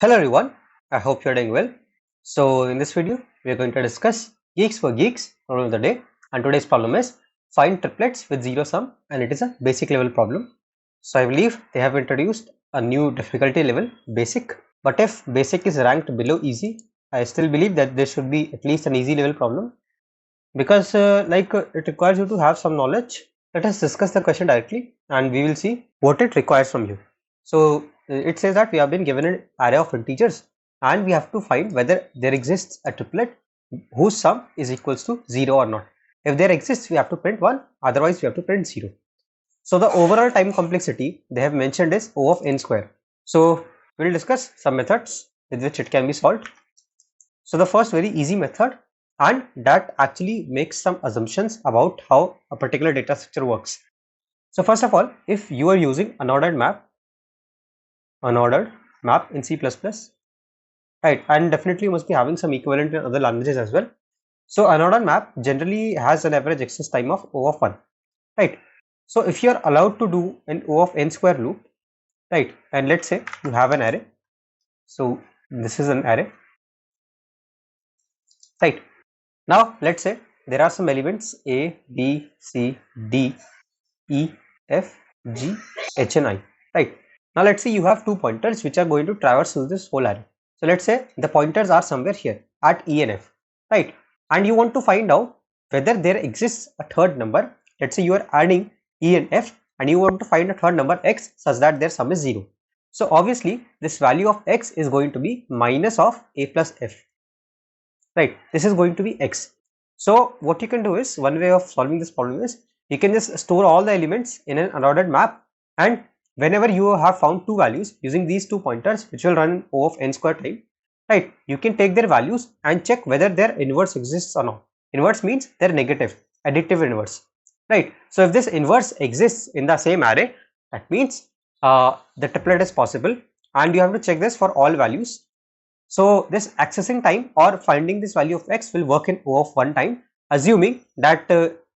Hello everyone, I hope you're doing well. So in this video, we are going to discuss Geeks for Geeks problem of the day, and today's problem is find triplets with zero sum, and it is a basic level problem. So I believe they have introduced a new difficulty level, basic, but if basic is ranked below easy, I still believe that there should be at least an easy level problem because it requires you to have some knowledge. Let us discuss the question directly and we will see what it requires from you. So it says that we have been given an array of integers and we have to find whether there exists a triplet whose sum is equals to 0 or not. If there exists, we have to print 1, otherwise we have to print 0. So the overall time complexity they have mentioned is O of n square. So we will discuss some methods with which it can be solved. So the first very easy method, and that actually makes some assumptions about how a particular data structure works. So first of all, if you are using unordered map in C++, right, and definitely you must be having some equivalent in other languages as well. So unordered map generally has an average access time of O of 1, right? So if you are allowed to do an O of n square loop, right, and let's say you have an array. So this is an array, right? Now let's say there are some elements A, B, C, D, E, F, G, H and I, right? Now let's say you have two pointers which are going to traverse through this whole array. So let's say the pointers are somewhere here at E and F, right? And you want to find out whether there exists a third number. Let's say you are adding E and F and you want to find a third number X such that their sum is 0. So obviously this value of X is going to be minus of A plus F, right? This is going to be X. So what you can do is, one way of solving this problem is you can just store all the elements in an unordered map, and whenever you have found two values using these two pointers which will run O of n square time, right, you can take their values and check whether their inverse exists or not. Inverse means their negative, additive inverse, right? So if this inverse exists in the same array, that means the triplet is possible, and you have to check this for all values. So this accessing time or finding this value of X will work in O of 1 time, assuming that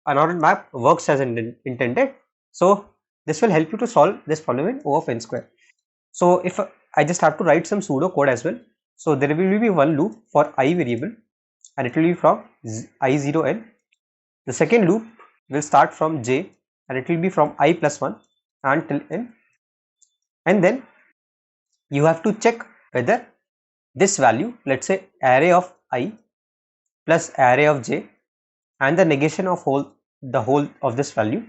unordered map works as intended. So this will help you to solve this problem in O of n square. So if I just have to write some pseudo code as well. So there will be one loop for I variable, and it will be from I0 n. The second loop will start from j, and it will be from I plus 1 until n. And then you have to check whether this value, let's say array of I plus array of j and the negation of the whole of this value,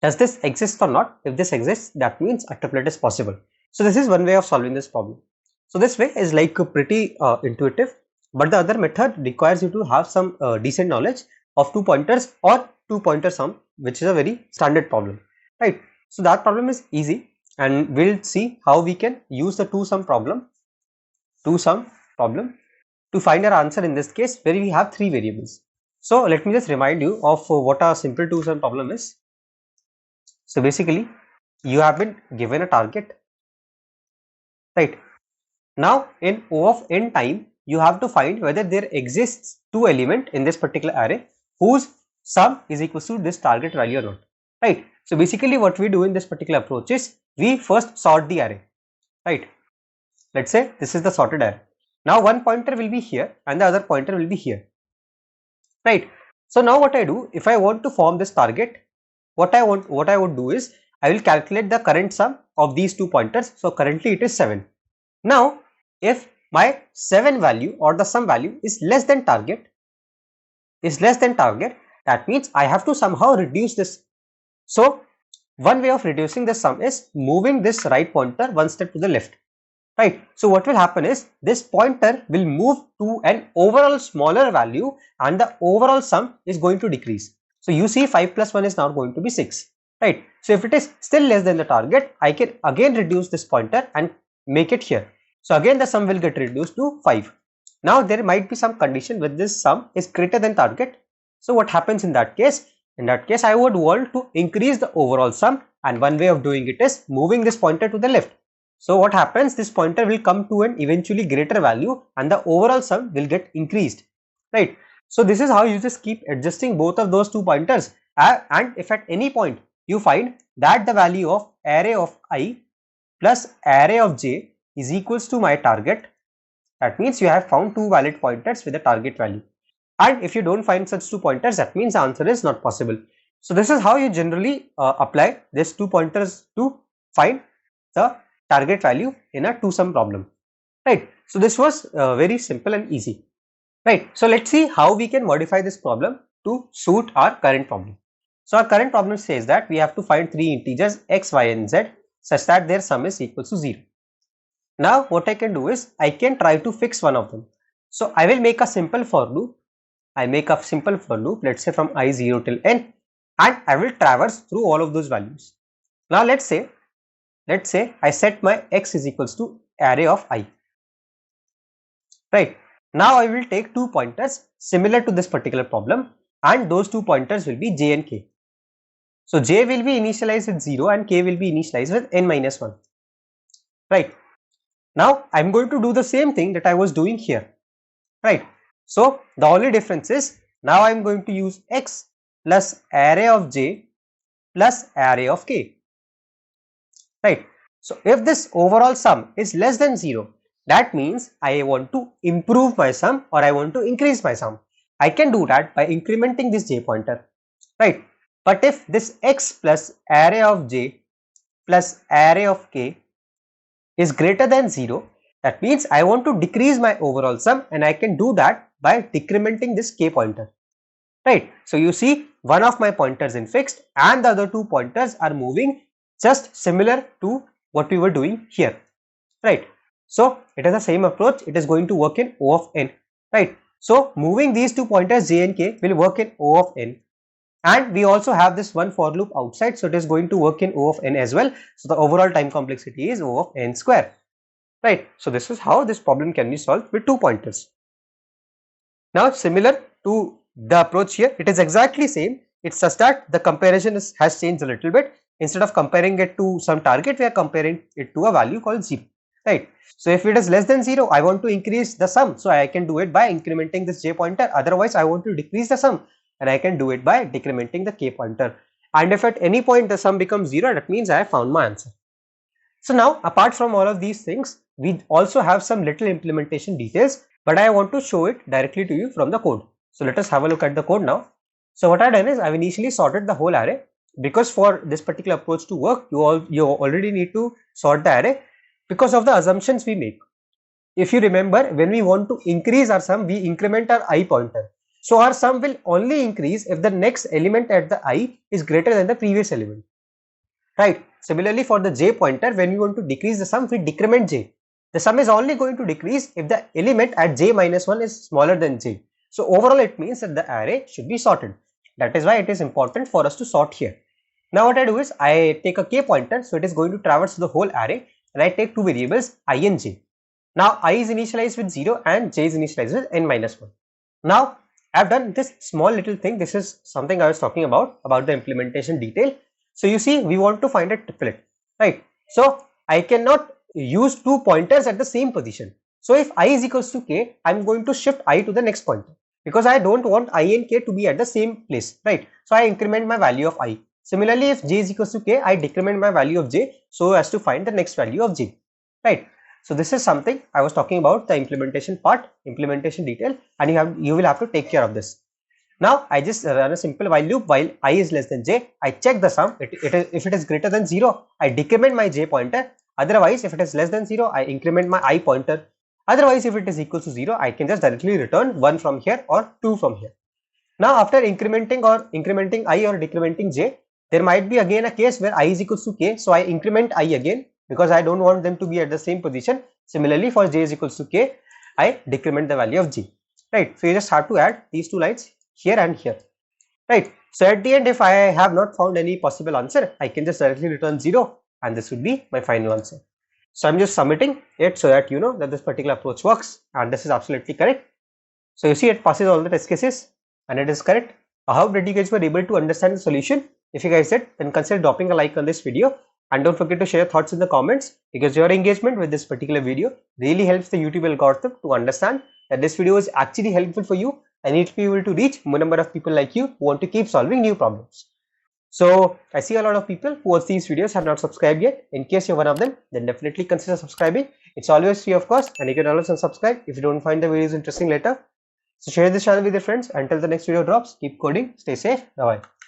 does this exist or not? If this exists, that means a triplet is possible. So this is one way of solving this problem. So this way is like pretty intuitive, but the other method requires you to have some decent knowledge of two pointers or two pointer sum, which is a very standard problem, right? So that problem is easy, and we'll see how we can use the two sum problem to find our answer in this case, where we have three variables. So let me just remind you of what a simple two sum problem is. So basically you have been given a target, right? Now in O of n time you have to find whether there exists two element in this particular array whose sum is equal to this target value or not, right? So basically what we do in this particular approach is we first sort the array, right? Let's say this is the sorted array. Now one pointer will be here and the other pointer will be here, right? So now what I do, if I want to form this target, what I would do is I will calculate the current sum of these two pointers. So currently it is 7. Now if my 7 value or the sum value is less than target, that means I have to somehow reduce this. So one way of reducing the sum is moving this right pointer one step to the left, right? So what will happen is this pointer will move to an overall smaller value and the overall sum is going to decrease. So you see 5 plus 1 is now going to be 6, right? So if it is still less than the target, I can again reduce this pointer and make it here. So again the sum will get reduced to 5. Now there might be some condition with this sum is greater than target. So what happens in that case? In that case I would want to increase the overall sum, and one way of doing it is moving this pointer to the left. So what happens, this pointer will come to an eventually greater value and the overall sum will get increased, right? So this is how you just keep adjusting both of those two pointers, and if at any point you find that the value of array of I plus array of j is equals to my target, that means you have found two valid pointers with a target value. And if you don't find such two pointers, that means the answer is not possible. So this is how you generally apply these two pointers to find the target value in a two-sum problem, right? So this was very simple and easy, right? So let's see how we can modify this problem to suit our current problem. So our current problem says that we have to find three integers x, y and z such that their sum is equal to 0. Now what I can do is I can try to fix one of them. So I will make a simple for loop. I make a simple for loop, let's say from I0 till n, and I will traverse through all of those values. Now let's say I set my x is equals to array of I, right? Now I will take two pointers similar to this particular problem, and those two pointers will be j and k. So j will be initialized with 0 and k will be initialized with n minus 1, right? Now I am going to do the same thing that I was doing here, right? So the only difference is now I am going to use x plus array of j plus array of k, right? So if this overall sum is less than 0, that means I want to improve my sum or I want to increase my sum. I can do that by incrementing this j pointer, right? But if this x plus array of j plus array of k is greater than 0, that means I want to decrease my overall sum, and I can do that by decrementing this k pointer, right? So you see one of my pointers is fixed and the other two pointers are moving just similar to what we were doing here, right? So it is the same approach, it is going to work in O of n, right? So moving these two pointers j and k will work in O of n, and we also have this one for loop outside, so it is going to work in O of n as well. So the overall time complexity is O of n square, right? So this is how this problem can be solved with two pointers. Now similar to the approach here, it is exactly same. It's just that the comparison has changed a little bit. Instead of comparing it to some target, we are comparing it to a value called 0, right? So if it is less than 0, I want to increase the sum, so I can do it by incrementing this j pointer. Otherwise I want to decrease the sum, and I can do it by decrementing the k pointer. And if at any point the sum becomes 0, that means I have found my answer. So now apart from all of these things, we also have some little implementation details, but I want to show it directly to you from the code. So let us have a look at the code now. So what I've done is I've initially sorted the whole array, because for this particular approach to work, you already need to sort the array because of the assumptions we make. If you remember, when we want to increase our sum, we increment our I pointer. So our sum will only increase if the next element at the I is greater than the previous element, right? Similarly for the j pointer, when we want to decrease the sum, we decrement j. The sum is only going to decrease if the element at j minus 1 is smaller than j. So overall it means that the array should be sorted. That is why it is important for us to sort here. Now what I do is I take a k pointer, so it is going to traverse the whole array, and I take two variables I and j. Now I is initialized with 0 and j is initialized with n minus 1. Now I have done this small little thing. This is something I was talking about the implementation detail. So you see, we want to find a triplet, right? So I cannot use two pointers at the same position. So if I is equals to k, I am going to shift I to the next pointer, because I don't want I and k to be at the same place, right? So I increment my value of I. Similarly, if j is equals to k, I decrement my value of j so as to find the next value of j, right? So this is something I was talking about, the implementation part, implementation detail, and you will have to take care of this. Now I just run a simple while loop. While I is less than j, I check the sum. If it is greater than 0, I decrement my j pointer. Otherwise, if it is less than 0, I increment my I pointer. Otherwise, if it is equal to 0, I can just directly return 1 from here or 2 from here. Now after incrementing I or decrementing j, there might be again a case where I is equals to k, so I increment I again, because I don't want them to be at the same position. Similarly, for j is equals to k, I decrement the value of j, right? So you just have to add these two lines here and here, right? So at the end, if I have not found any possible answer, I can just directly return 0, and this would be my final answer. So I'm just submitting it so that you know that this particular approach works, and this is absolutely correct. So you see, it passes all the test cases and it is correct. I hope that you guys were able to understand the solution. If you guys did, then consider dropping a like on this video, and don't forget to share your thoughts in the comments, because your engagement with this particular video really helps the YouTube algorithm to understand that this video is actually helpful for you, and it will be able to reach more number of people like you who want to keep solving new problems. So I see a lot of people who watch these videos have not subscribed yet. In case you're one of them, then definitely consider subscribing. It's always free, of course, and you can always unsubscribe if you don't find the videos interesting later. So share this channel with your friends. Until the next video drops, keep coding, stay safe, bye bye.